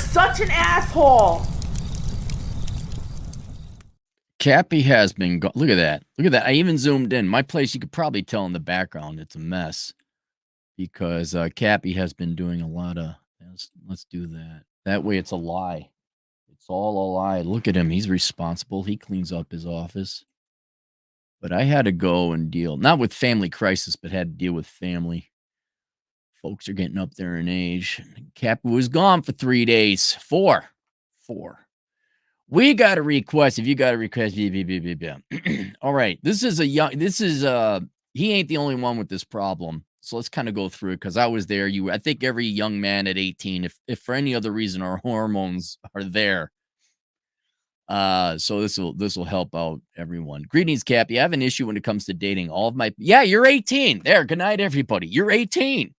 such an asshole. Cappy has been look at that. Look at that. I even zoomed in. My place, you could probably tell in the background, it's a mess because Cappy has been doing a lot of. Let's do that. That way, it's a lie. It's all a lie. Look at him. He's responsible. He cleans up his office. But I had to go and deal, not with family crisis, but had to deal with family. Folks are getting up there in age. Cappy was gone for 3 days. Four. We got a request. If you got a request, all right. This is he ain't the only one with this problem. So let's kind of go through it because I was there. I think every young man at 18, if for any other reason our hormones are there. So this will help out everyone. Greetings, Cappy. I have an issue when it comes to dating. You're 18. There, good night, everybody. You're 18.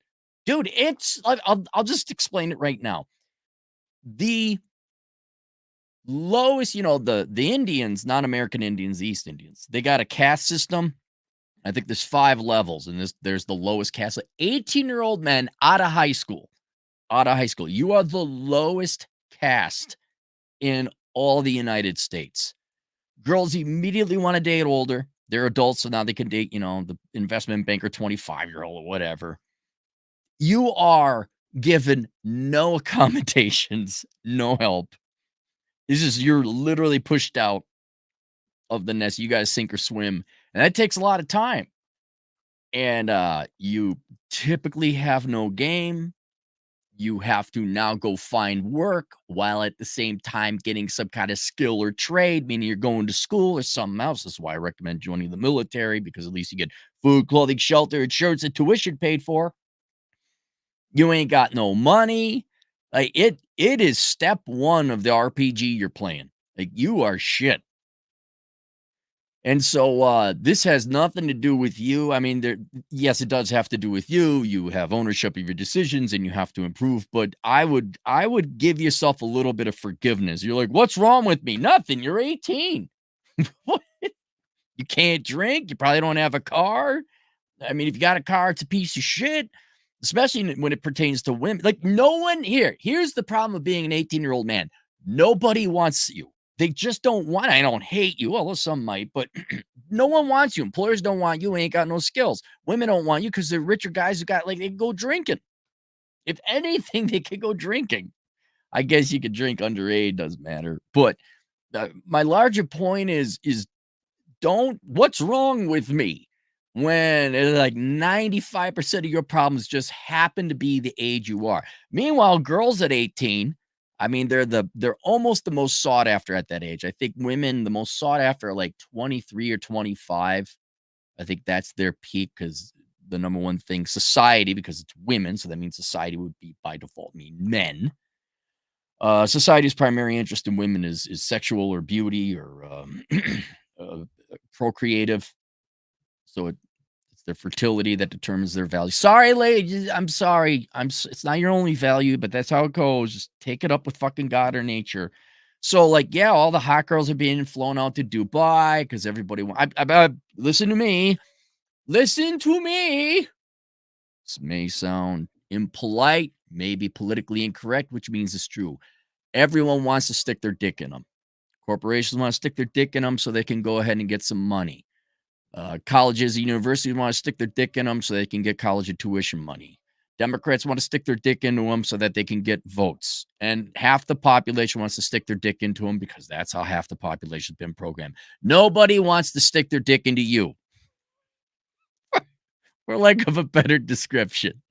Dude, I'll just explain it right now. The lowest, the Indians, non-American Indians, the East Indians, they got a caste system. I think there's 5 levels, and there's the lowest caste. 18-year-old men out of high school. You are the lowest caste in all the United States. Girls immediately want to date older. They're adults, so now they can date, the investment banker 25-year-old or whatever. You are given no accommodations, no help. You're literally pushed out of the nest. You got to sink or swim. And that takes a lot of time. And you typically have no game. You have to now go find work while at the same time getting some kind of skill or trade, meaning you're going to school or something else. That's why I recommend joining the military, because at least you get food, clothing, shelter, insurance, and tuition paid for. You ain't got no money. Like it is step 1 of the RPG you're playing. Like you are shit. And so this has nothing to do with you. I mean, yes, it does have to do with you. You have ownership of your decisions and you have to improve. But I would give yourself a little bit of forgiveness. You're like, what's wrong with me? Nothing. You're 18. What? You can't drink. You probably don't have a car. I mean, if you got a car, it's a piece of shit, especially when it pertains to women. Like no one here's the problem of being an 18-year-old man. Nobody wants you. They just don't want. I don't hate you, although some might, but no one wants you. Employers don't want you. Ain't got no skills. Women don't want you because they're richer guys who got, like, they can go drinking. If anything, they could go drinking. I guess you could drink underage, doesn't matter. But my larger point is what's wrong with me when like 95% of your problems just happen to be the age you are. Meanwhile, girls at 18, I mean, they're almost the most sought after at that age. I think women, the most sought after are like 23 or 25. I think that's their peak because the number one thing, society, because it's women, so that means society would be by default mean men. Society's primary interest in women is sexual or beauty or procreative. So it's their fertility that determines their value. Sorry, ladies. I'm sorry. It's not your only value, but that's how it goes. Just take it up with fucking God or nature. So, like, yeah, all the hot girls are being flown out to Dubai because everybody wants. Listen to me. Listen to me. This may sound impolite, maybe politically incorrect, which means it's true. Everyone wants to stick their dick in them. Corporations want to stick their dick in them so they can go ahead and get some money. Colleges and universities want to stick their dick in them so they can get college and tuition money. Democrats want to stick their dick into them so that they can get votes. And half the population wants to stick their dick into them because that's how half the population's been programmed. Nobody wants to stick their dick into you. For lack of a better description.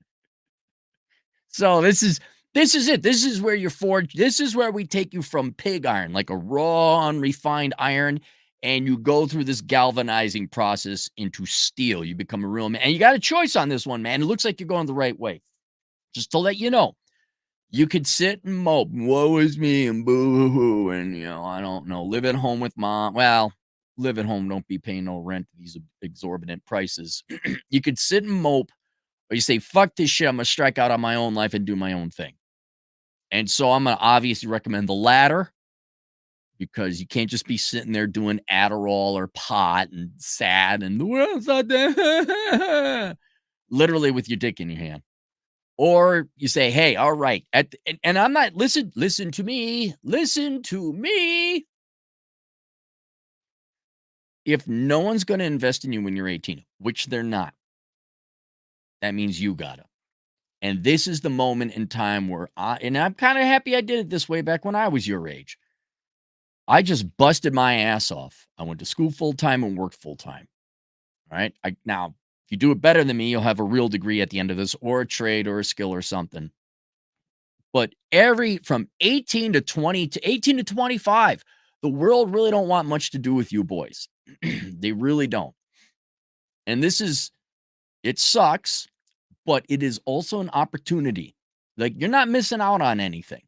So this is it. This is where you're forged. This is where we take you from pig iron, like a raw, unrefined iron, and you go through this galvanizing process into steel. You become a real man. And you got a choice on this one, man. It looks like you're going the right way. Just to let you know, you could sit and mope, woe is me, and boo-hoo, and, I don't know, live at home with mom. Well, live at home, don't be paying no rent, these exorbitant prices. You could sit and mope, or you say, fuck this shit, I'm going to strike out on my own life and do my own thing. And so I'm going to obviously recommend the latter, because you can't just be sitting there doing Adderall or pot and sad and the world's not there. Literally with your dick in your hand. Or you say, hey, all right. And I'm not, listen to me. Listen to me. If no one's going to invest in you when you're 18, which they're not, that means you got to. And this is the moment in time where and I'm kind of happy I did it this way back when I was your age. I just busted my ass off. I went to school full time and worked full time. All right. Now, if you do it better than me, you'll have a real degree at the end of this, or a trade or a skill or something. But from 18 to 20 to 18 to 25, the world really don't want much to do with you boys. They really don't. And it sucks, but it is also an opportunity. Like, you're not missing out on anything.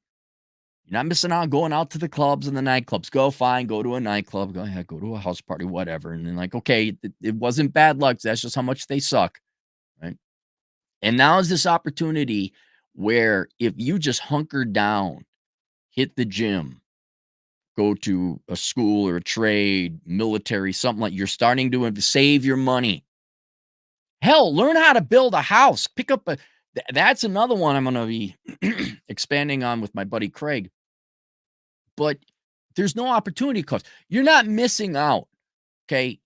You're not missing out on going out to the clubs and the nightclubs. Go to a nightclub. Go ahead, go to a house party, whatever. And then, like, okay, it wasn't bad luck. That's just how much they suck, right? And now is this opportunity where if you just hunker down, hit the gym, go to a school or a trade, military, something like, you're starting to save your money. Hell, learn how to build a house. Pick up that's another one I'm going to be expanding on with my buddy Craig. But there's no opportunity cost. You're not missing out. Okay.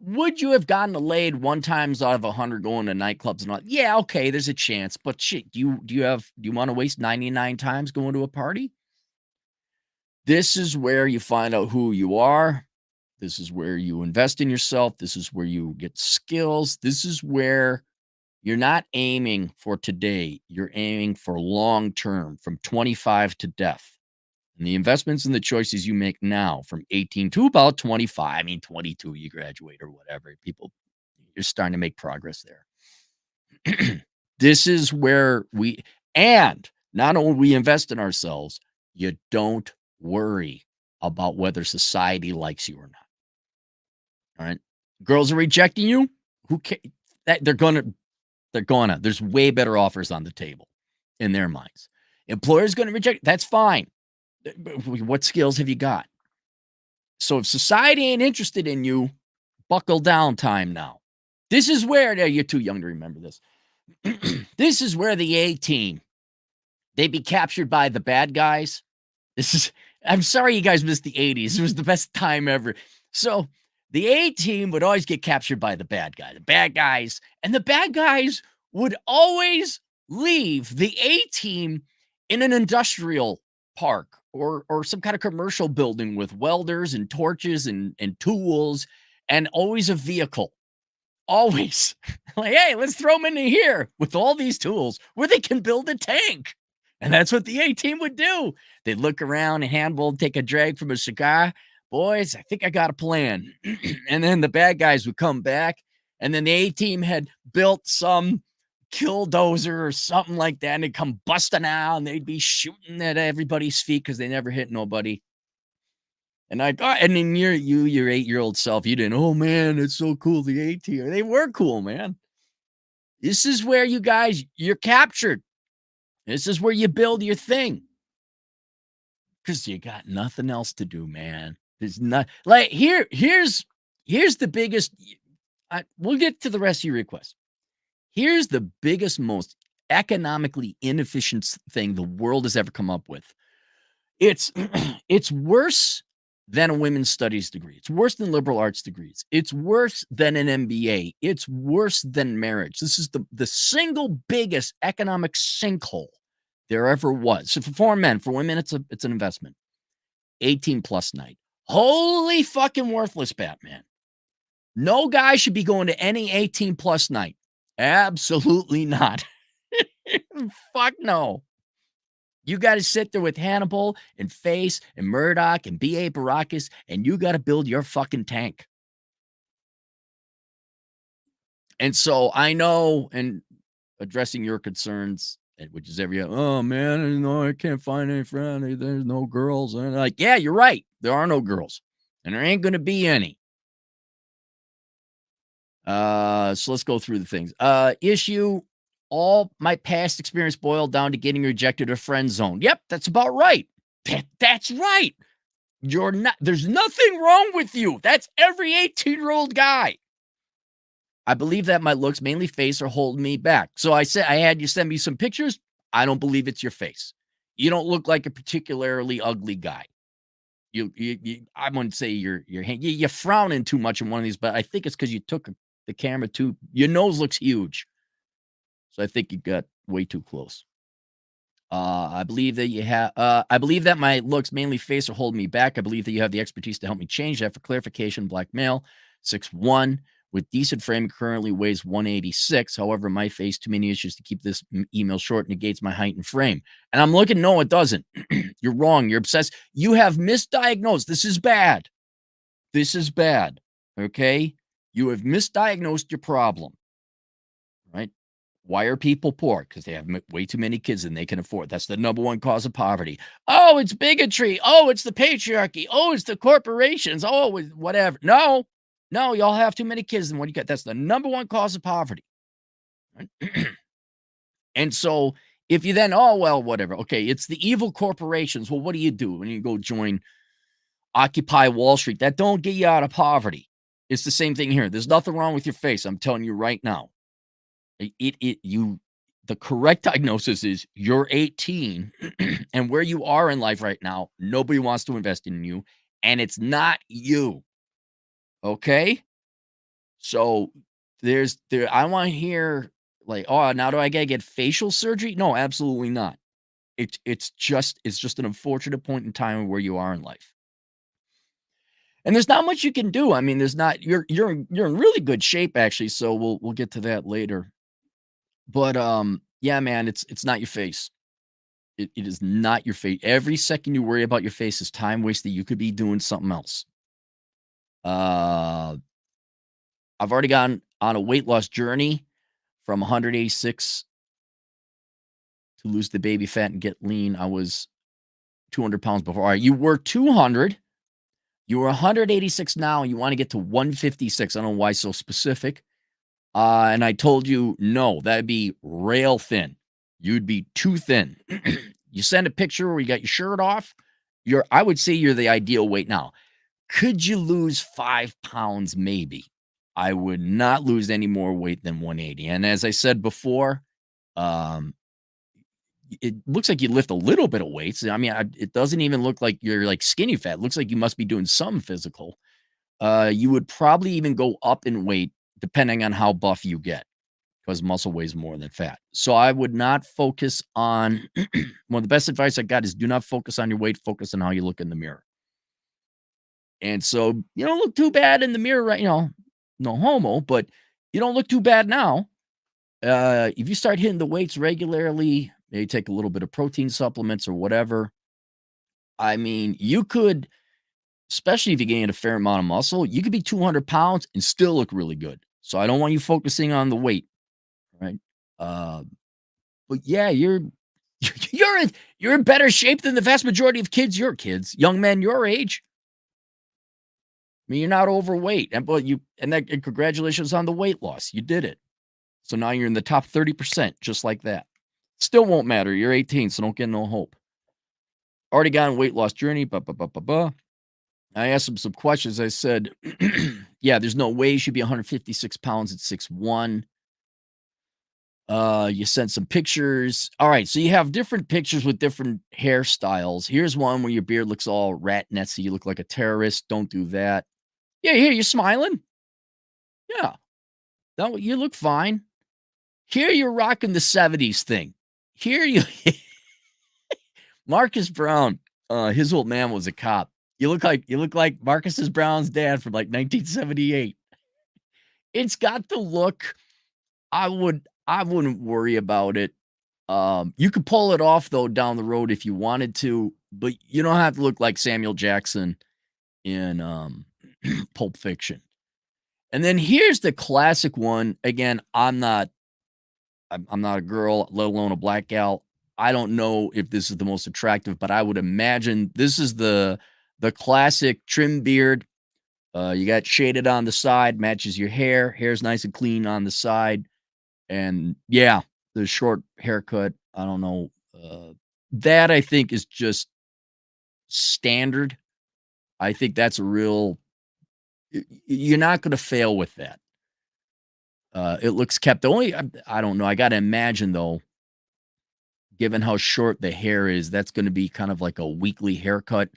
Would you have gotten laid one times out of 100 going to nightclubs and all? Yeah, okay, there's a chance. But shit, do you want to waste 99 times going to a party? This is where you find out who you are. This is where you invest in yourself. This is where you get skills. This is where you're not aiming for today. You're aiming for long term, from 25 to death. And the investments and the choices you make now from 18 to about 25, 22, you graduate or whatever. You're starting to make progress there. This is where and not only we invest in ourselves, you don't worry about whether society likes you or not. All right. Girls are rejecting you. Who cares? They're gonna. There's way better offers on the table in their minds. Employers going to reject. That's fine. What skills have you got? So if society ain't interested in you, buckle down time now. This is where, you're too young to remember this. This is where the A team, they be captured by the bad guys. I'm sorry you guys missed the 80s. It was the best time ever. So the A team would always get captured by the bad guy. The bad guys would always leave the A team in an industrial park or some kind of commercial building with welders and torches and tools, and always a vehicle. Always. Like, hey, let's throw them into here with all these tools where they can build a tank. And that's what the A team would do. They'd look around, handle, take a drag from a cigar. Boys, I think I got a plan. And then the bad guys would come back, and then the A team had built some killdozer or something like that, and they'd come busting out, and they'd be shooting at everybody's feet because they never hit nobody. And and then your 8-year-old self, you didn't, oh man, it's so cool, the A team. They were cool, man. This is where you guys, you're captured. This is where you build your thing. Because you got nothing else to do, man. There's not, like, here's the biggest, we'll get to the rest of your request. Here's the biggest, most economically inefficient thing the world has ever come up with. It's worse than a women's studies degree. It's worse than liberal arts degrees. It's worse than an MBA. It's worse than marriage. This is the single biggest economic sinkhole there ever was. So for men, for women, it's an investment. 18 plus night. Holy fucking worthless, Batman. No guy should be going to any 18 plus night. Absolutely not. Fuck no. You got to sit there with Hannibal and Face and Murdoch and B.A. Baracus, and you got to build your fucking tank. And so I know, and addressing your concerns, which is oh man, I can't find any friends. There's no girls. And like, yeah, you're right. There are no girls, and there ain't going to be any. So let's go through the things. Issue. All my past experience boiled down to getting rejected or friend zone. Yep, that's about right. That's right. There's nothing wrong with you. That's every 18-year-old guy. I believe that my looks, mainly face, are holding me back. So I said I had you send me some pictures. I don't believe it's your face. You don't look like a particularly ugly guy. I wouldn't say you're frowning too much in one of these, but I think it's because you took the camera too. Your nose looks huge, so I think you got way too close. I believe that you have. I believe that my looks, mainly face, are holding me back. I believe that you have the expertise to help me change that. For clarification, black male, 6'1", with decent frame, currently weighs 186. However, my face, too many issues to keep this email short, negates my height and frame. And I'm looking. No, it doesn't. You're wrong. You're obsessed. You have misdiagnosed. This is bad. This is bad. Okay, you have misdiagnosed your problem. Right? Why are people poor? Because they have way too many kids than they can afford. That's the number one cause of poverty. Oh, it's bigotry. Oh, it's the patriarchy. Oh, it's the corporations. Oh, whatever. No, no, y'all have too many kids than what you got. That's the number one cause of poverty. Right? And so if you then, oh, well, whatever. Okay, it's the evil corporations. Well, what do you do when you go join Occupy Wall Street? That don't get you out of poverty. It's the same thing here. There's nothing wrong with your face. I'm telling you right now. The correct diagnosis is you're 18 and where you are in life right now, nobody wants to invest in you, and it's not you. Okay? So I want to hear like, oh, now do I gotta get facial surgery? No, absolutely not. It's just an unfortunate point in time where you are in life. And there's not much you can do. I mean, there's not you're in really good shape actually, so we'll get to that later. But, yeah, man, it's not your face. It is not your face. Every second you worry about your face is time wasted. You could be doing something else. Uh, I've already gone on a weight loss journey from 186 to lose the baby fat and get lean. I was 200 pounds before. All right, you were 200. You were 186 now, and you wanna get to 156. I don't know why so specific. And I told you, no, that'd be rail thin. You'd be too thin. You send a picture where you got your shirt off. I would say you're the ideal weight now. Could you lose 5 pounds? Maybe. I would not lose any more weight than 180. And as I said before, um, it looks like you lift a little bit of weights. I mean, it doesn't even look like you're like skinny fat. It looks like you must be doing some physical. You would probably even go up in weight depending on how buff you get, because muscle weighs more than fat. So I would not focus on well, the best advice I got is do not focus on your weight, focus on how you look in the mirror. And so you don't look too bad in the mirror, right? No homo, but you don't look too bad now. If you start hitting the weights regularly, maybe take a little bit of protein supplements or whatever. I mean, you could, especially if you gain a fair amount of muscle, you could be 200 pounds and still look really good. So I don't want you focusing on the weight, right? Uh, but yeah, you're in better shape than the vast majority of young men your age. I mean, you're not overweight, and congratulations on the weight loss. You did it. So now you're in the top 30%, just like that. Still won't matter. You're 18, so don't get no hope. Already got on weight loss journey. I asked him some questions. I said, yeah, there's no way you should be 156 pounds at 6'1". You sent some pictures. All right, so you have different pictures with different hairstyles. Here's one where your beard looks all rat netsy. You look like a terrorist. Don't do that. Yeah, here, you're smiling. Yeah, you look fine. Here, you're rocking the 70s thing. Here, Marcus Brown, his old man was a cop. You look like Marcus Brown's dad from like 1978. It's got the look. I wouldn't worry about it. You could pull it off though down the road if you wanted to, but you don't have to look like Samuel Jackson in Pulp Fiction. And then here's the classic one. Again, I'm not a girl, let alone a black gal. I don't know if this is the most attractive, but I would imagine this is the classic trim beard. You got shaded on the side, matches your hair. Hair's nice and clean on the side. And yeah, the short haircut, I don't know. That I think is just standard. I think that's a real you're not gonna fail with that. It looks kept. The only I don't know. I got to imagine though, given how short the hair is, that's going to be kind of like a weekly haircut.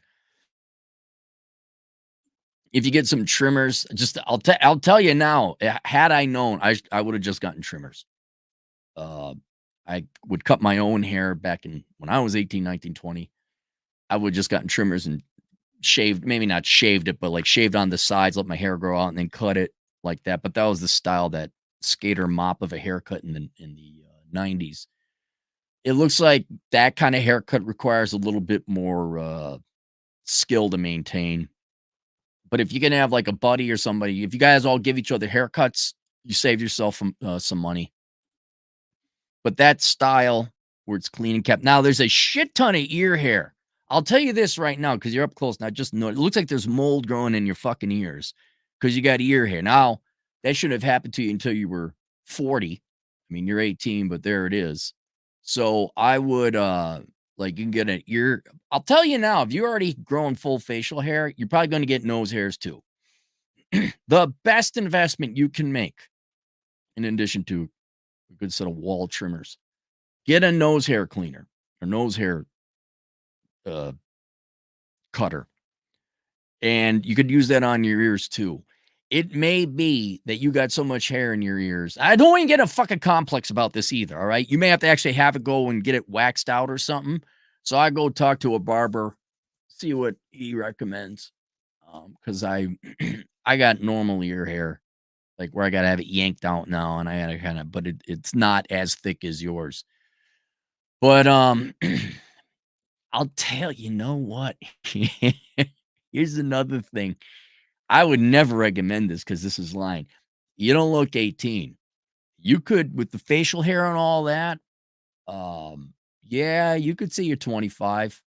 If you get some trimmers, just I'll tell you now. Had I known, I would have just gotten trimmers. Uh, I would cut my own hair back in when I was 18, 19, 20. I would just gotten trimmers and shaved, maybe not shaved it, but like shaved on the sides, let my hair grow out, and then cut it like that. But that was the style, that skater mop of a haircut in the 90s. It looks like that kind of haircut requires a little bit more skill to maintain. But if you can have like a buddy or somebody, if you guys all give each other haircuts, you save yourself some money. But that style where it's clean and kept. Now there's a shit ton of ear hair. I'll tell you this right now because you're up close. Now just know it looks like there's mold growing in your fucking ears because you got ear hair. Now that shouldn't have happened to you until you were 40. I mean, you're 18, but there it is. So I would like you can get an ear. I'll tell you now, if you're already growing full facial hair, you're probably going to get nose hairs too. The best investment you can make, in addition to a good set of wall trimmers, get a nose hair cleaner or nose hair uh, cutter, and you could use that on your ears too. It may be that you got so much hair in your ears. I don't want you to get a fucking complex about this either. All right, you may have to actually have it go and get it waxed out or something. So I go talk to a barber, see what he recommends, because I I got normal ear hair, like where I gotta have it yanked out now, and I gotta kind of, but it's not as thick as yours. But I'll tell you know what? Here's another thing. I would never recommend this because this is lying. You don't look 18. You could, with the facial hair and all that, yeah, you could say you're 25.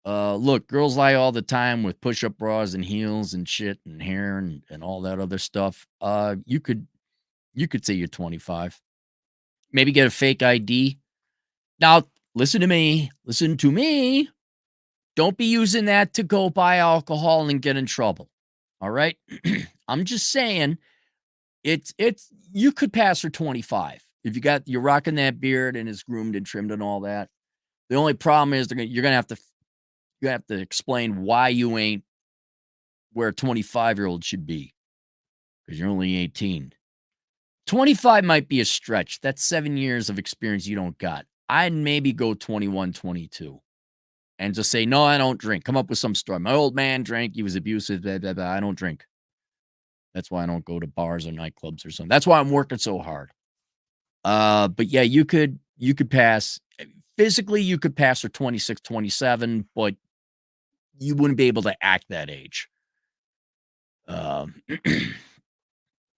Look, girls lie all the time with push-up bras and heels and shit and hair and all that other stuff. You could say you're 25. Maybe get a fake ID. Now, listen to me. Listen to me. Don't be using that to go buy alcohol and get in trouble. All right? I'm just saying it's you could pass for 25 if you're rocking that beard and it's groomed and trimmed and all that. The only problem is you're gonna have to explain why you ain't where a 25-year-old should be because you're only 18. 25 might be a stretch. That's 7 years of experience you don't got. I'd maybe go 21, 22. And just say, "No, I don't drink." Come up with some story. "My old man drank, he was abusive, blah, blah, blah. I don't drink. That's why I don't go to bars or nightclubs or something. That's why I'm working so hard." But yeah, you could pass. Physically, you could pass for 26, 27, but you wouldn't be able to act that age. Um,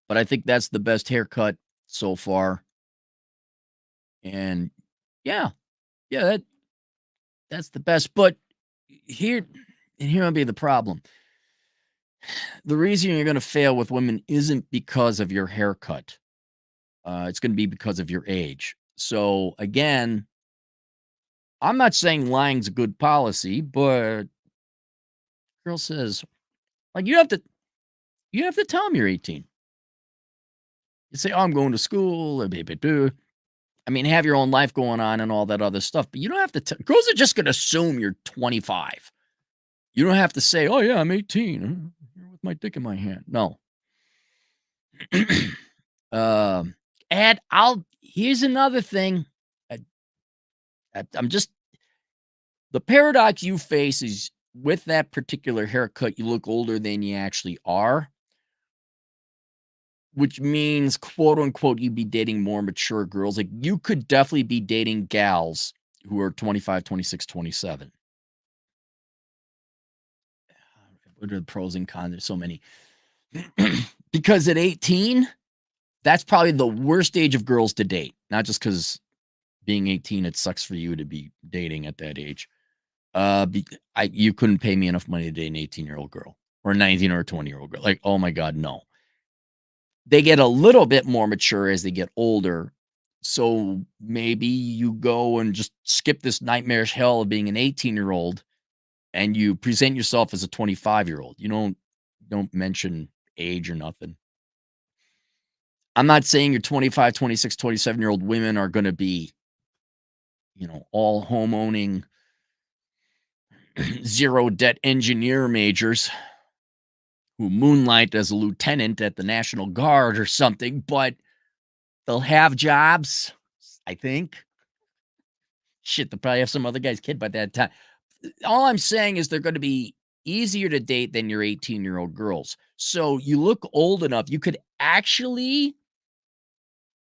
but I think that's the best haircut so far. And yeah, yeah, that's the best. But here and here will be the problem. The reason you're going to fail with women isn't because of your haircut. It's going to be because of your age. So again, I'm not saying lying's a good policy, but girl says like you have to tell them you're 18. You say, "Oh, I'm going to school," or blah, blah, blah. I mean, have your own life going on and all that other stuff, but you don't have to. Girls are just going to assume you're 25. You don't have to say, "Oh yeah, I'm 18 here with my dick in my hand." No. um, and here's another thing. I, I'm just the paradox you face is with that particular haircut, you look older than you actually are, which means, quote unquote, you'd be dating more mature girls. Like you could definitely be dating gals who are 25, 26, 27. What are the pros and cons? There's so many. Because at 18, that's probably the worst age of girls to date. Not just because being 18, it sucks for you to be dating at that age. You couldn't pay me enough money to date an 18-year-old girl or a 19 or a 20-year-old girl. Like, oh my God, no. They get a little bit more mature as they get older. So maybe you go and just skip this nightmarish hell of being an 18-year-old and you present yourself as a 25-year-old. You don't mention age or nothing. I'm not saying your 25, 26, 27-year-old women are going to be, all home owning, zero debt engineer majors who moonlight as a lieutenant at the National Guard or something, but they'll have jobs, I think. Shit, they'll probably have some other guy's kid by that time. All I'm saying is they're going to be easier to date than your 18-year-old girls. So you look old enough, you could actually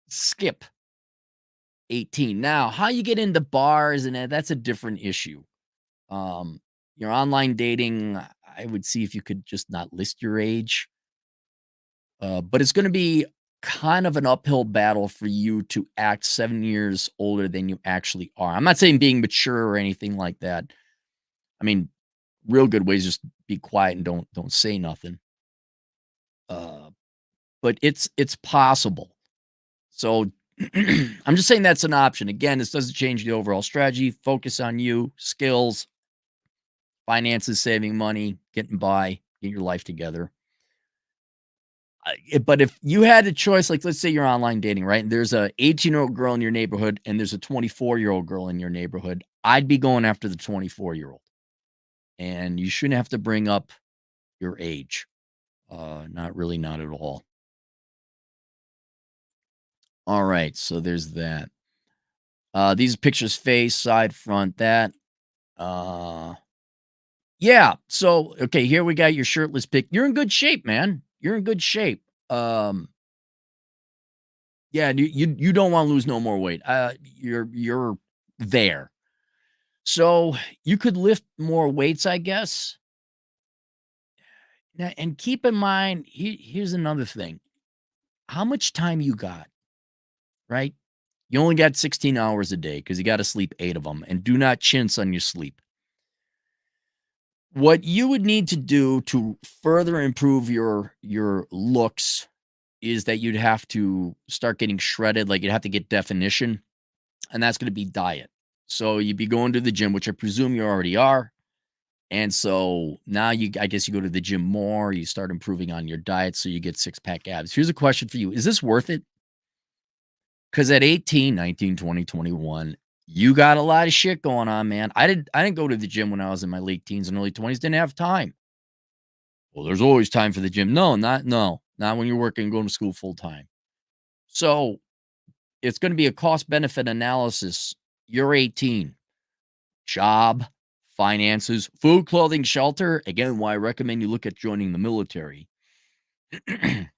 skip 18. Now, how you get into bars and that's a different issue. Your online dating, I would see if you could just not list your age. But it's going to be kind of an uphill battle for you to act 7 years older than you actually are. I'm not saying being mature or anything like that. I mean, real good ways just be quiet and don't say nothing. Uh, but it's possible. So I'm just saying that's an option. Again, this doesn't change the overall strategy. Focus on you, skills, finances, saving money, getting by, get your life together. But if you had a choice, like let's say you're online dating, right? And there's a 18-year-old girl in your neighborhood and there's a 24-year-old girl in your neighborhood, I'd be going after the 24-year-old. And you shouldn't have to bring up your age. Not really, not at all. All right, so there's that. These pictures face, side, front, that. Uh yeah. So okay, here we got your shirtless pic. You're in good shape, man. You're in good shape. Um Yeah, you don't wanna lose no more weight. You're there. So, you could lift more weights, I guess. Now and keep in mind, here's another thing. How much time you got, right? You only got 16 hours a day because you gotta sleep 8 of them, and do not chintz on your sleep. What you would need to do to further improve your looks is that you'd have to start getting shredded, like, you'd have to get definition. And that's gonna be diet. So you'd be going to the gym, which I presume you already are. And so now I guess you go to the gym more, you start improving on your diet so you get six-pack abs. Here's a question for you. Is this worth it? Because at 18, 19, 20, 21, you got a lot of shit going on, man. I didn't go to the gym when I was in my late teens and early 20s, didn't have time. Well, there's always time for the gym. Not when you're working, going to school full time. So it's going to be a cost benefit analysis. You're 18. Job, finances, food, clothing, shelter. Again, why I recommend you look at joining the military. And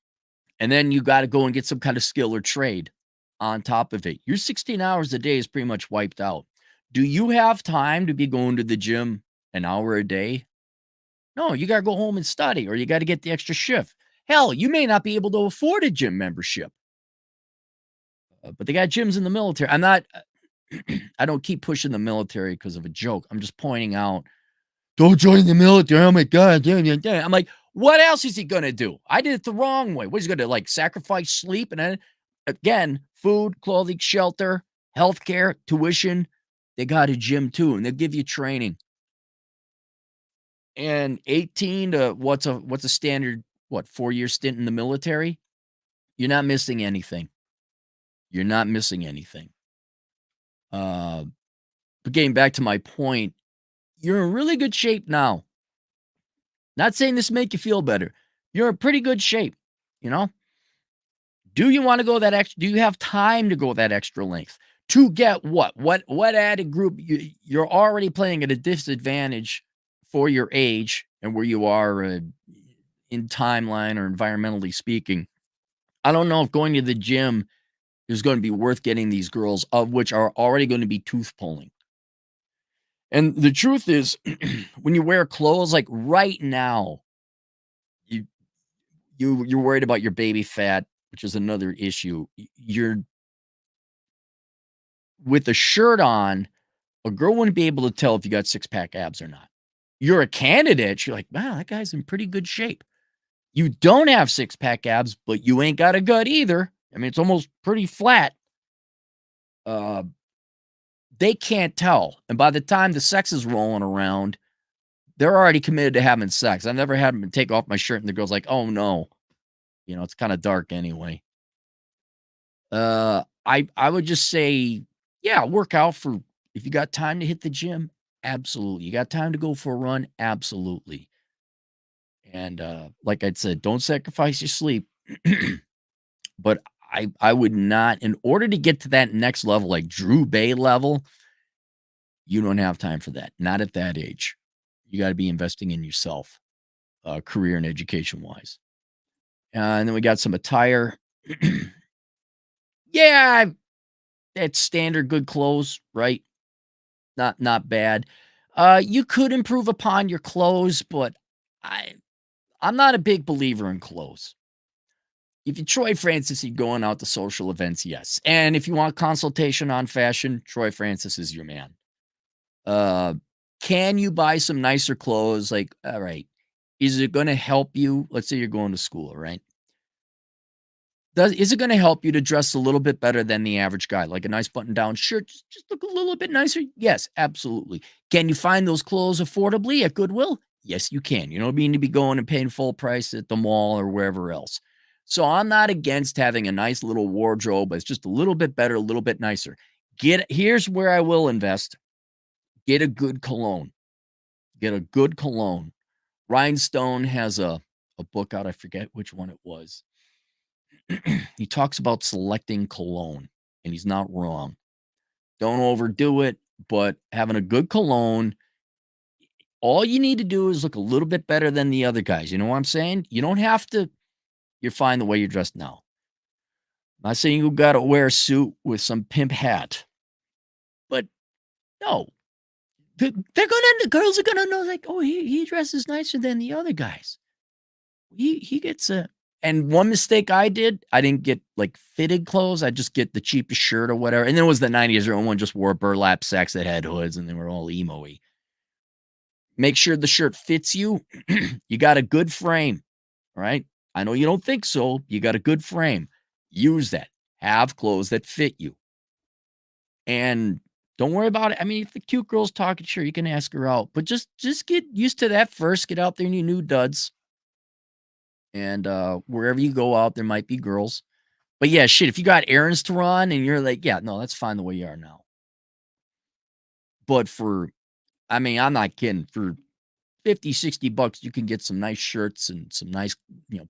then you got to go and get some kind of skill or trade on top of it. Your 16 hours a day is pretty much wiped out. Do you have time to be going to the gym an hour a day? No, you got to go home and study or you got to get the extra shift. Hell, you may not be able to afford a gym membership. But they got gyms in the military. I'm not I don't keep pushing the military because of a joke. I'm just pointing out, don't join the military. Oh my God. Damn, damn, damn. I'm like, what else is he going to do? I did it the wrong way. What is he going to like sacrifice sleep? And then again, food, clothing, shelter, healthcare, tuition. They got a gym too, and they'll give you training. And 18 to what's a standard, 4-year stint in the military? You're not missing anything. You're not missing anything. But getting back to my point, you're in really good shape now. Not saying this make you feel better. You're in pretty good shape, you know? Do you want to go that extra? Do you have time to go that extra length to get what? What added group you're already playing at a disadvantage for your age and where you are in timeline or environmentally speaking. I don't know if going to the gym is going to be worth getting these girls, of which are already going to be tooth pulling. And the truth is, when you wear clothes, like right now, you you're worried about your baby fat, which is another issue. You're with a shirt on, a girl wouldn't be able to tell if you got six-pack abs or not. You're a candidate, you're like, wow, that guy's in pretty good shape. You don't have six-pack abs, but you ain't got a gut either. I mean, it's almost pretty flat. Uh, they can't tell. And by the time the sex is rolling around, they're already committed to having sex. I've never had them take off my shirt and the girl's like, oh no, it's kind of dark anyway. I would just say, yeah, work out for if you got time to hit the gym, absolutely. You got time to go for a run, absolutely. And, like I said, don't sacrifice your sleep. But I would not in order to get to that next level, like Drew Bay level, you don't have time for that, not at that age. You gotta be investing in yourself, career and education-wise. And then we got some attire. Yeah, that's standard good clothes, right? Not bad. You could improve upon your clothes, but I I'm not a big believer in clothes. If you Troy Francis, you going out to social events, yes. And if you want consultation on fashion, Troy Francis is your man. Uh, can you buy some nicer clothes? Like, all right, is it going to help you? Let's say you're going to school, right? Is it going to help you to dress a little bit better than the average guy? Like a nice button down shirt, just look a little bit nicer? Yes, absolutely. Can you find those clothes affordably at Goodwill? Yes, you can. You don't mean to be going and paying full price at the mall or wherever else. So I'm not against having a nice little wardrobe, but it's just a little bit better, a little bit nicer. Here's where I will invest. Get a good cologne. Get a good cologne. Rhinestone has a book out. I forget which one it was. He talks about selecting cologne, and he's not wrong. Don't overdo it, but having a good cologne, all you need to do is look a little bit better than the other guys. You know what I'm saying? You don't have to. You're fine the way you're dressed now. I'm not saying you got to wear a suit with some pimp hat, but no, the girls are gonna know like, oh, he dresses nicer than the other guys. He gets a and one mistake I did, I didn't get, like, fitted clothes, I just get the cheapest shirt or whatever, and then it was the '90s, everyone just wore burlap sacks that had hoods, and they were all emo-y. Make sure the shirt fits you. You got a good frame, right? I know you don't think so, you got a good frame. Use that. Have clothes that fit you, and don't worry about it. I mean, if the cute girl's talking, sure, you can ask her out, but just get used to that first, get out there in your new duds, and, wherever you go out, there might be girls. But yeah, shit, if you got errands to run and you're like, yeah, no, that's fine the way you are now. But for I mean, I'm not kidding. For 50, $60, you can get some nice shirts and some nice,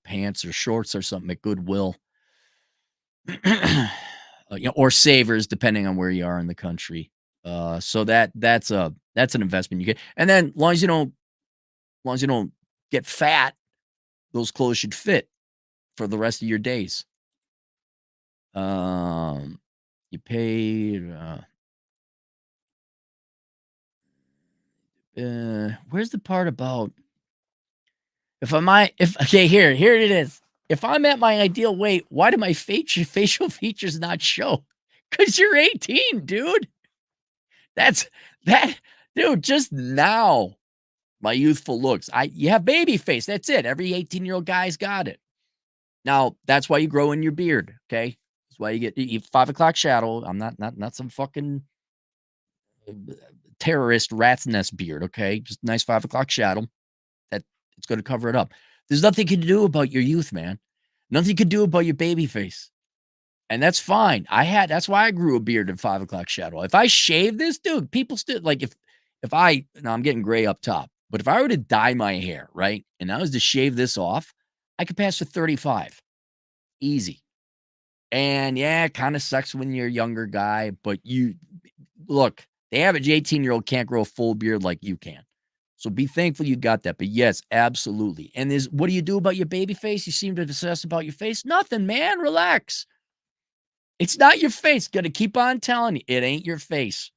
pants or shorts or something at Goodwill. Or Savers, depending on where you are in the country. So that's an investment you get. And then as long as you don't get fat, those clothes should fit for the rest of your days. Um, you paid where's the part about if okay, here it is. If I'm at my ideal weight, why do my facial features not show? Because you're 18, dude. That's that dude, just now, my youthful looks. You have baby face. That's it. Every 18-year-old guy's got it. Now, that's why you grow in your beard, okay? That's why you get 5 o'clock shadow. I'm not some fucking terrorist rat's nest beard, okay? Just nice 5 o'clock shadow. That it's gonna cover it up. There's nothing you can do about your youth, man. Nothing you can do about your baby face, and that's fine. That's why I grew a beard in 5 o'clock shadow. If I shave this, dude, people still like if I now I'm getting gray up top, but if I were to dye my hair, right, and I was to shave this off, I could pass for 35. Easy. And yeah, it kinda sucks when you're a younger guy, but you look, the average 18-year-old can't grow a full beard like you can. So be thankful you got that. But yes, absolutely. And is what do you do about your baby face? You seem to obsess about your face. Nothing, man. Relax. It's not your face. Gonna keep on telling you, it ain't your face.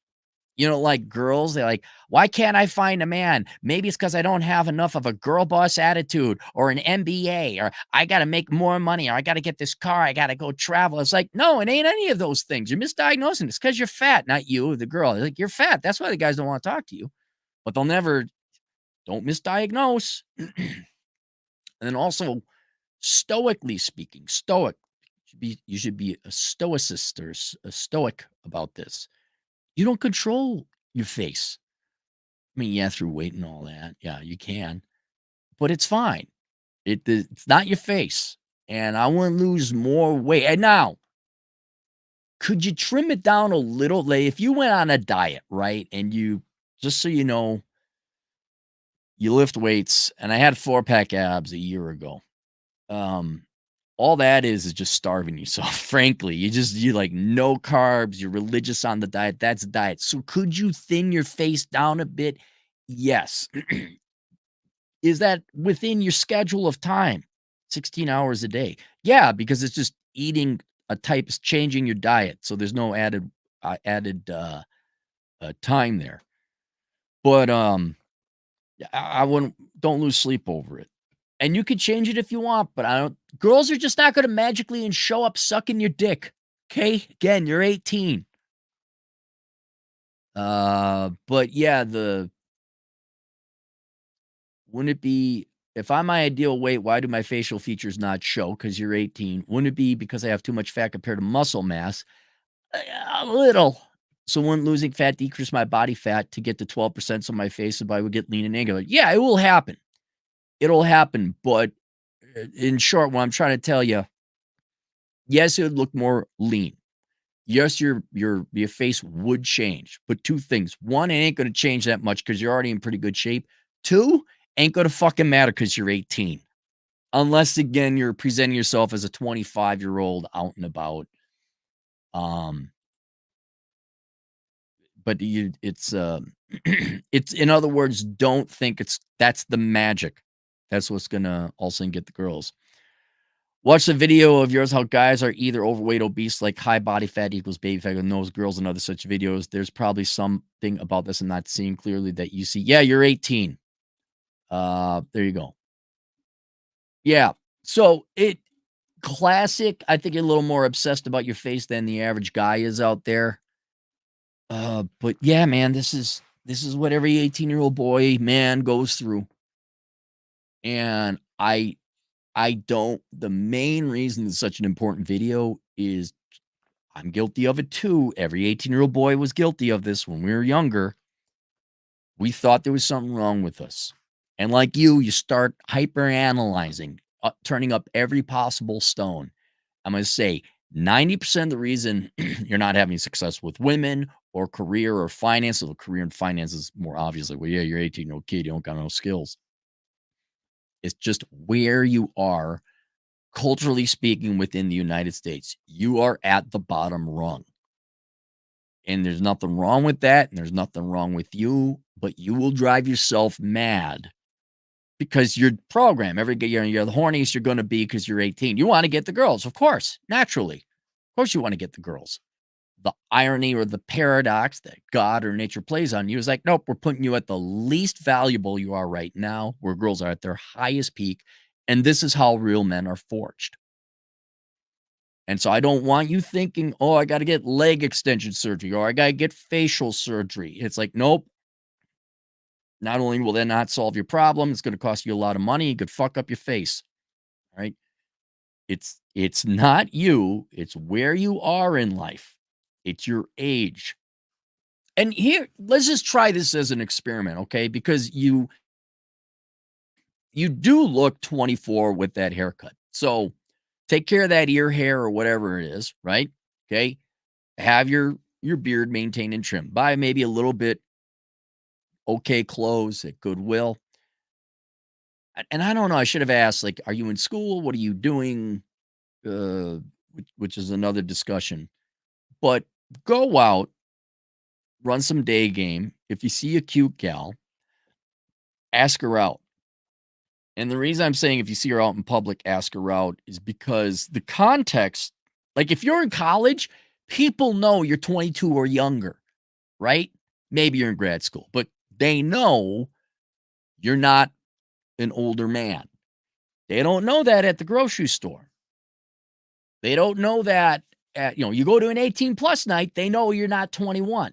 Like girls, they're like, why can't I find a man? Maybe it's because I don't have enough of a girl boss attitude or an MBA, or I got to make more money, or I got to get this car, I got to go travel. It's like, no, it ain't any of those things. You're misdiagnosing. It's because you're fat, not you, the girl. They're like, you're fat. That's why the guys don't want to talk to you. But don't misdiagnose. And then also, stoically speaking, you should be a stoicist or a stoic about this. You don't control your face. I mean, yeah, through weight and all that. Yeah, you can, but it's fine. It's not your face, and I wanna lose more weight. And now, Could you trim it down a little? Like, if you went on a diet, right, and you just so you know, you lift weights, and I had 4-pack abs a year ago. Um, all that is just starving yourself, frankly. You like, no carbs, you're religious on the diet, that's diet. So could you thin your face down a bit? Yes. Is that within your schedule of time? 16 hours a day. Yeah, because it's just eating a type is changing your diet, so there's no added time there. But, yeah, I wouldn't don't lose sleep over it. And you could change it if you want, but I don't girls are just not gonna magically and show up sucking your dick, okay? Again, you're 18. But yeah, the wouldn't it be if I'm my ideal weight, why do my facial features not show? Because you're 18. Wouldn't it be because I have too much fat compared to muscle mass? A little. So wouldn't losing fat decrease my body fat to get to 12% so my face and body would get lean and angular? Yeah, it will happen. It'll happen, but in short, what I'm trying to tell you, yes, it would look more lean. Yes, your face would change, but 2 things. 1, it ain't gonna change that much because 'cause you're already in pretty good shape. 2, ain't gonna fucking matter because 'cause you're 18. Unless, again, you're presenting yourself as a 25-year-old out and about. Um, but it's in other words, don't think that's the magic. That's what's gonna also get the girls. Watch the video of yours how guys are either overweight, obese, like high body fat equals baby fat, and those girls and other such videos. There's probably something about this I'm not seeing clearly that you see. Yeah, you're 18. There you go. Yeah. So it classic. I think you're a little more obsessed about your face than the average guy is out there. But yeah, man, this is what every 18-year-old boy, man goes through. And I don't the main reason it's such an important video is I'm guilty of it too. Every 18-year-old boy was guilty of this when we were younger. We thought there was something wrong with us. And like you start hyper analyzing, turning up every possible stone. I'm going to say 90% of the reason you're not having success with women or career or finance, or career and finance is more obviously, well, yeah, you're 18-year-old kid, you don't got no skills. It's just where you are culturally speaking within the United States. You are at the bottom rung. And there's nothing wrong with that, and there's nothing wrong with you, but you will drive yourself mad because your program every day you're the horniest you're gonna be because you're 18. You wanna get the girls, of course, naturally. Of course you wanna get the girls. The irony or the paradox that God or nature plays on you is like, nope, we're putting you at the least valuable you are right now, where girls are at their highest peak, and this is how real men are forged. And so I don't want you thinking, "Oh, I gotta get leg extension surgery or I gotta get facial surgery." It's like, nope. Not only will that not solve your problem, it's gonna cost you a lot of money. You could fuck up your face. Right? It's not you, it's where you are in life. It's your age. And here, let's just try this as an experiment, okay? Because you do look 24 with that haircut. So take care of that ear hair or whatever it is, right? Okay. Have your beard maintained and trimmed. Buy maybe a little bit okay clothes at Goodwill. And I don't know, I should have asked, like, are you in school? What are you doing? Which is another discussion. But go out, run some day game. If you see a cute gal, ask her out. And the reason I'm saying if you see her out in public, ask her out is because the context, like if you're in college, people know you're 22 or younger, right? Maybe you're in grad school, but they know you're not an older man. They don't know that at the grocery store. They don't know that at, you go to an 18 plus night, they know you're not 21.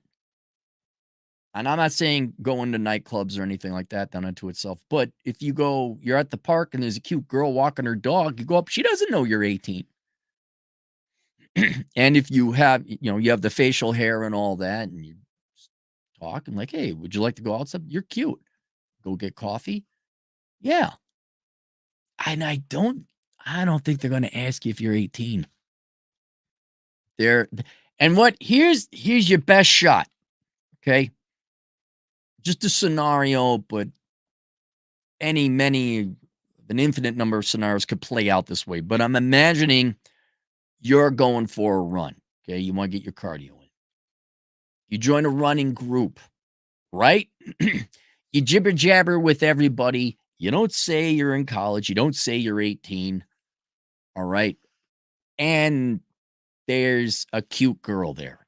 And I'm not saying going to nightclubs or anything like that done unto itself. But if you're at the park and there's a cute girl walking her dog, you go up, she doesn't know you're 18. And if you have the facial hair and all that, and you talk and like, hey, would you like to go outside? You're cute. Go get coffee. Yeah. And I don't think they're going to ask you if you're 18. They're And here's your best shot, okay? Just a scenario, but an infinite number of scenarios could play out this way. But I'm imagining you're going for a run, okay? You want to get your cardio in. You join a running group, right? You jibber jabber with everybody. You don't say you're in college. You don't say you're 18. All right. And there's a cute girl there.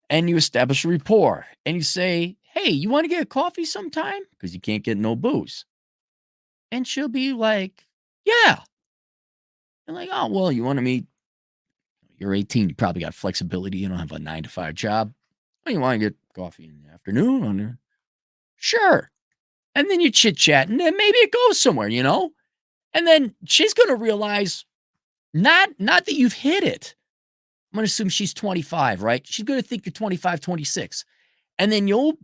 And you establish a rapport and you say, hey, you want to get a coffee sometime? Because you can't get no booze. And she'll be like, yeah. And like, oh, well, you want to meet? You're 18. You probably got flexibility. You don't have a 9 to 5 job. Oh, you want to get coffee in the afternoon? Sure. And then you chit chat and then maybe it goes somewhere, And then she's going to realize not that you've hit it. I'm going to assume she's 25, right? She's going to think you're 25, 26. And then you'll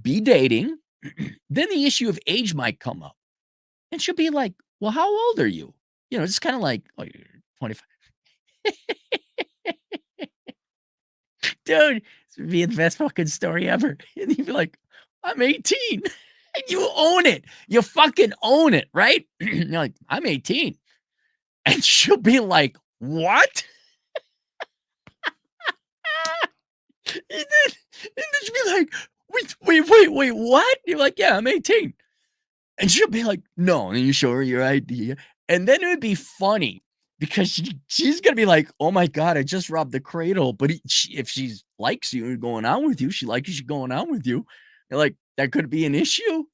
be dating. Then the issue of age might come up. And she'll be like, well, how old are you? It's kind of like, oh, you're 25. Dude, this would be the best fucking story ever. And you'd be like, I'm 18. And you own it. You fucking own it, right? You're like, I'm 18. And she'll be like, what? and then she'll be like, wait, what? You're like, yeah, I'm 18. And she'll be like, no. And you show her your ID. And then it would be funny because she's going to be like, oh my God, I just robbed the cradle. But if she likes you and going out with you, she likes you going out with you. You're like, that could be an issue.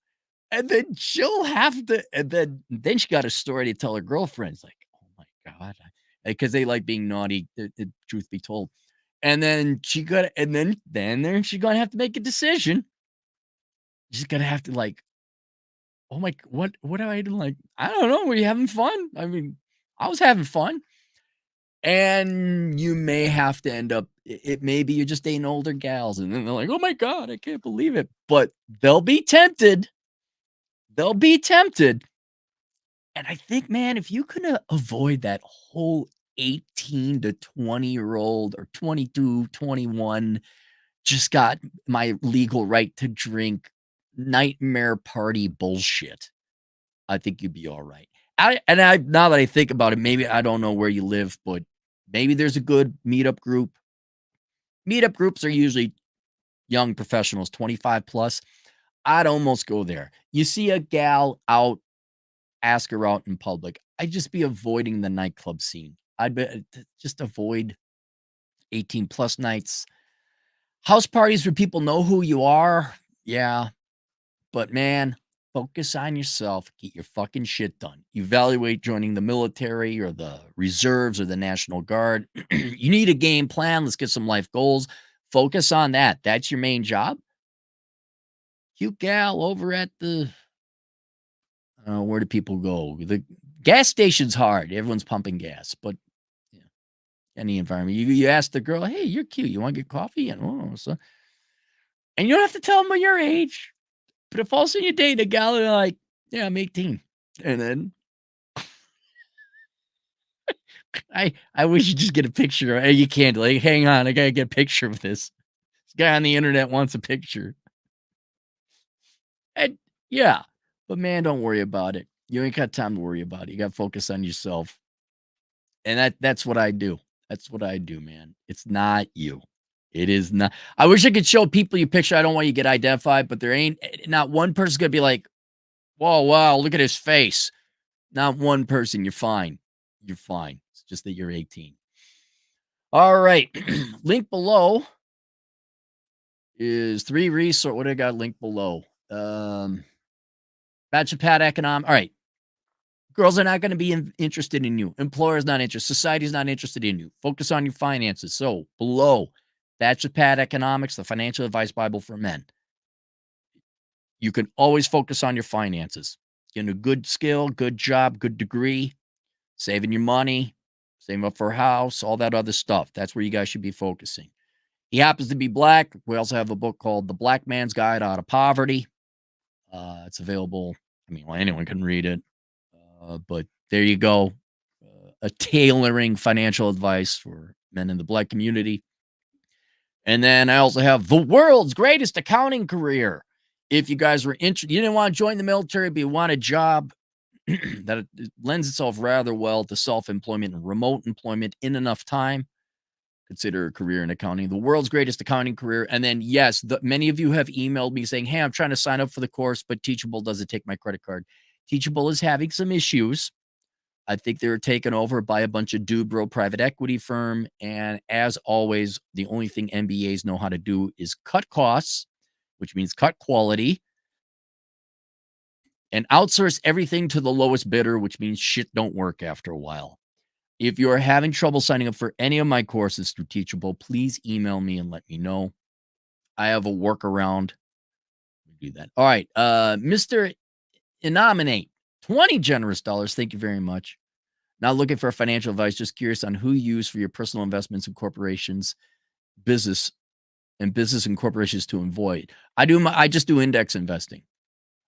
And then she'll have to, and then she got a story to tell her girlfriends, like, oh my God. Because they like being naughty, the truth be told. And then she's going to have to make a decision. She's going to have to like, oh my, what do I do? Like, I don't know. Were you having fun? I mean, I was having fun. And you may have to end up, it maybe you're just dating older gals. And then they're like, oh my God, I can't believe it. But they'll be tempted. They'll be tempted. And I think, man, if you could avoid that whole 18 to 20-year-old or 22, 21, just got my legal right to drink nightmare party bullshit, I think you'd be all right. Now that I think about it, maybe I don't know where you live, but maybe there's a good meetup group. Meetup groups are usually young professionals, 25 plus. I'd almost go there. You see a gal out, ask her out in public. I'd just be avoiding the nightclub scene. Just avoid 18 plus nights. House parties where people know who you are. Yeah. But man, focus on yourself. Get your fucking shit done. Evaluate joining the military or the reserves or the National Guard. You need a game plan. Let's get some life goals. Focus on that. That's your main job. Cute gal over at the where do people go? The gas station's hard. Everyone's pumping gas, but yeah, any environment. You ask the girl, hey, you're cute. You want to get coffee? And and you don't have to tell them your age. But if all of a sudden you date a gal and like, yeah, I'm 18. And then I wish you just get a picture. Hey, you can't like, hang on, I gotta get a picture of this. This guy on the internet wants a picture. And yeah, but man, don't worry about it. You ain't got time to worry about it. You got to focus on yourself. And that's what I do. That's what I do, man. It's not you. It is not. I wish I could show people your picture. I don't want you to get identified, but there ain't not one person's gonna be like, whoa, wow, look at his face. Not one person. You're fine. You're fine. It's just that you're 18. All right. Link below is 3 resources. What do I got linked below? Bachelor pad economic. All right. Girls are not going to be interested in you. Employers not interested. Society's not interested in you. Focus on your finances. So below, Bachelor pad economics, the financial advice Bible for men. You can always focus on your finances. Getting a good skill, good job, good degree, saving your money, saving up for a house, all that other stuff. That's where you guys should be focusing. He happens to be black. We also have a book called The Black Man's Guide Out of Poverty. It's available. I mean, well, anyone can read it. But there you go. A tailoring financial advice for men in the black community. And then I also have the world's greatest accounting career. If you guys were interested, you didn't want to join the military, but you want a job that it lends itself rather well to self-employment and remote employment in enough time, consider a career in accounting, the world's greatest accounting career. And then, yes, many of you have emailed me saying, hey, I'm trying to sign up for the course, but Teachable doesn't take my credit card. Teachable is having some issues. I think they were taken over by a bunch of Dubro private equity firm. And as always, the only thing MBAs know how to do is cut costs, which means cut quality, and outsource everything to the lowest bidder, which means shit don't work after a while. If you're having trouble signing up for any of my courses through Teachable, please email me and let me know. I have a workaround. Do that. All right. Mr. Inominate, 20 generous dollars. Thank you very much. Not looking for financial advice, just curious on who you use for your personal investments and corporations, business and corporations to avoid. I just do index investing.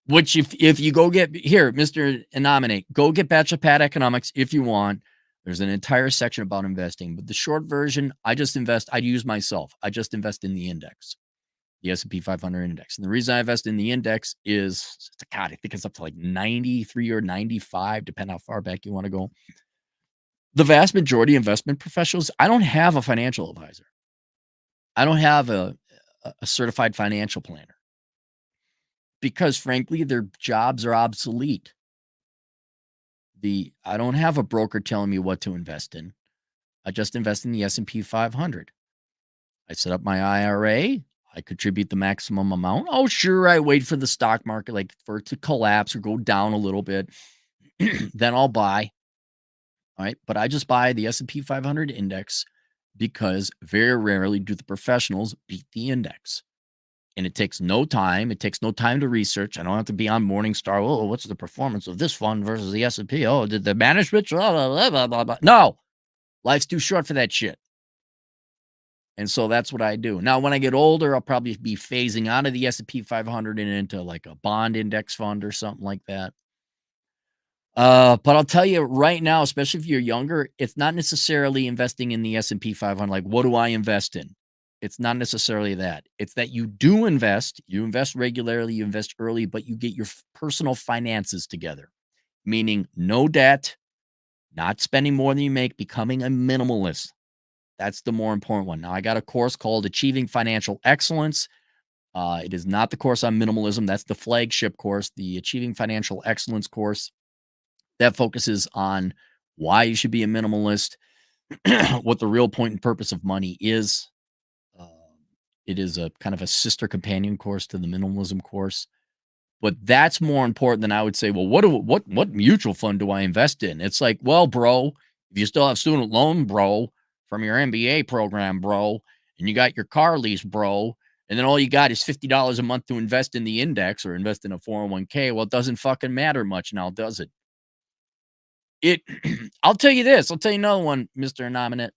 Which if you go get here, Mr. Inominate, go get Bachelor Pad Economics if you want. There's an entire section about investing, but the short version, I use myself. I just invest in the index, the S&P 500 index. And the reason I invest in the index is, God, I think it's up to like 93 or 95, depending how far back you want to go. The vast majority of investment professionals, I don't have a financial advisor. I don't have a certified financial planner because, frankly, their jobs are obsolete. I don't have a broker telling me what to invest in. I just invest in the S&P 500. I set up my IRA. I contribute the maximum amount. Oh, sure, I wait for the stock market, like for it to collapse or go down a little bit. Then I'll buy. All right, but I just buy the S&P 500 index because very rarely do the professionals beat the index. And it takes no time. It takes no time to research. I don't have to be on Morningstar. Oh, what's the performance of this fund versus the S&P? Oh, did the management? Blah, blah, blah, blah, blah. No, life's too short for that shit. And so that's what I do. Now, when I get older, I'll probably be phasing out of the S&P 500 and into like a bond index fund or something like that. But I'll tell you right now, especially if you're younger, it's not necessarily investing in the S&P 500. Like, what do I invest in? It's not necessarily that. It's that you invest regularly, you invest early, but you get your personal finances together, meaning no debt, not spending more than you make, becoming a minimalist. That's the more important one. Now, I got a course called Achieving Financial Excellence. It is not the course on minimalism. That's the flagship course, the Achieving Financial Excellence course that focuses on why you should be a minimalist, what the real point and purpose of money is. It is a kind of a sister companion course to the minimalism course, but that's more important than I would say, well, what mutual fund do I invest in? It's like, well, bro, if you still have student loan, bro, from your MBA program, bro, and you got your car lease, bro, and then all you got is $50 a month to invest in the index or invest in a 401k, well, it doesn't fucking matter much now, does it? I'll tell you this. I'll tell you another one, Mr. Nominate.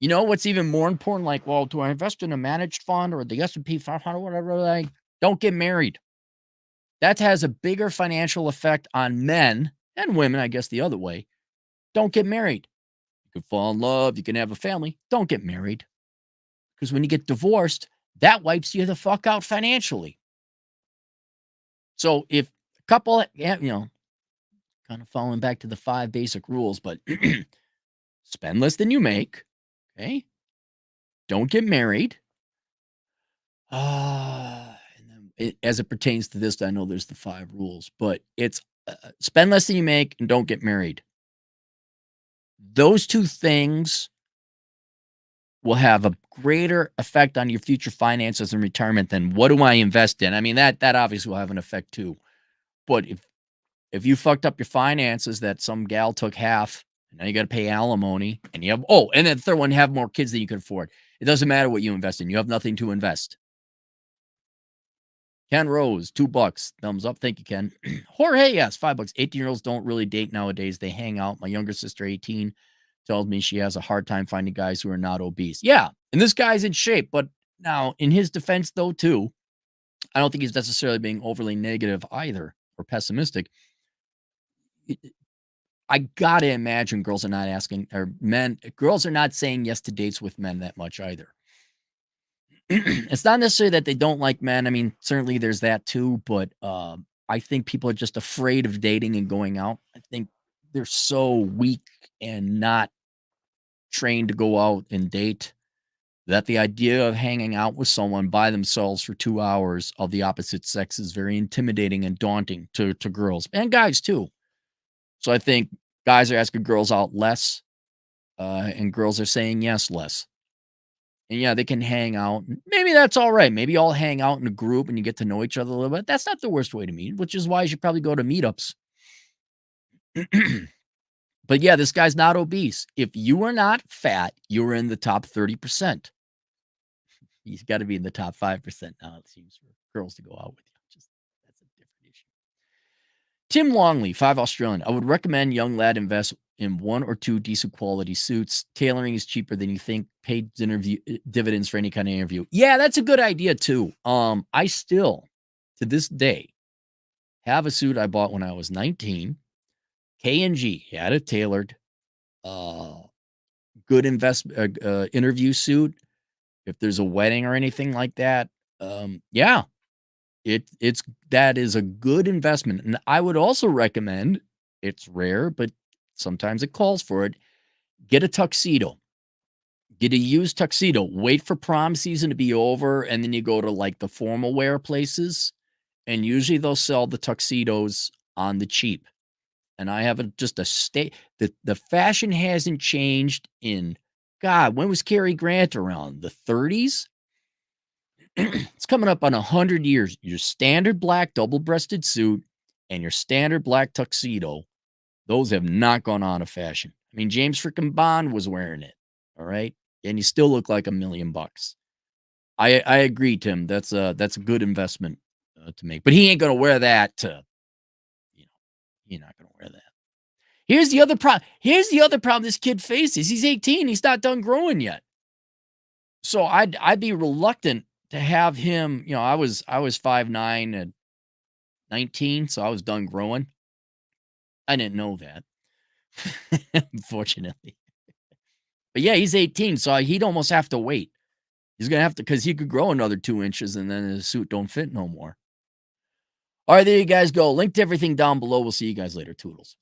You know what's even more important? Like, well, do I invest in a managed fund or the S&P 500, whatever? Like, don't get married. That has a bigger financial effect on men and women, I guess the other way. Don't get married. You can fall in love. You can have a family. Don't get married. Because when you get divorced, that wipes you the fuck out financially. So if a couple, kind of falling back to the 5 basic rules, but spend less than you make. Okay. Don't get married. And then as it pertains to this, I know there's the 5 rules, but it's spend less than you make and don't get married. Those 2 things will have a greater effect on your future finances and retirement than what do I invest in? I mean, that obviously will have an effect too. But if you fucked up your finances, that some gal took half, and now you got to pay alimony, and you have and then the third one, have more kids than you can afford. It doesn't matter what you invest in. You have nothing to invest. Ken Rose, $2. Thumbs up. Thank you, Ken. Jorge, yes, $5. 18-year-olds don't really date nowadays. They hang out. My younger sister, 18, tells me she has a hard time finding guys who are not obese. Yeah, and this guy's in shape. But now, in his defense, though, too, I don't think he's necessarily being overly negative either or pessimistic. I gotta imagine girls are not saying yes to dates with men that much either. It's not necessarily that they don't like men. I mean, certainly there's that too, but I think people are just afraid of dating and going out. I think they're so weak and not trained to go out and date that the idea of hanging out with someone by themselves for 2 hours of the opposite sex is very intimidating and daunting to girls and guys too. So I think guys are asking girls out less, and girls are saying yes less. And yeah, they can hang out. Maybe that's all right. Maybe all hang out in a group and you get to know each other a little bit. That's not the worst way to meet, which is why you should probably go to meetups. But yeah, this guy's not obese. If you are not fat, you're in the top 30%. He's got to be in the top 5% now, it seems, for girls to go out with you. Just that's a different issue. Tim Longley, 5 Australian. I would recommend young lad invest in 1 or 2 decent quality suits. Tailoring is cheaper than you think. Paid dividends for any kind of interview. Yeah, that's a good idea too. I still, to this day, have a suit I bought when I was 19. K&G had it tailored. Good interview suit. If there's a wedding or anything like that, yeah, it's that is a good investment. And I would also recommend, it's rare, but sometimes it calls for it, get a tuxedo. Get a used tuxedo. Wait for prom season to be over, and then you go to, like, the formal wear places, and usually they'll sell the tuxedos on the cheap. And I have just a state the fashion hasn't changed in God, when was Cary Grant around? The 30s? It's coming up on 100 years. Your standard black double-breasted suit and your standard black tuxedo, those have not gone out of fashion. I mean, James freaking Bond was wearing it, all right? And you still look like $1,000,000. I agree, Tim. That's a good investment, to make. But he ain't gonna wear that to, you know, he's not gonna wear that. Here's the other problem this kid faces. He's 18. He's not done growing yet. So I'd be reluctant to have him, I was 5'9" at 19, so I was done growing. I didn't know that, unfortunately. But yeah, he's 18, so he'd almost have to wait. He's gonna have to, because he could grow another 2 inches and then his suit don't fit no more. All right, there you guys go. Link to everything down below. We'll see you guys later. Toodles.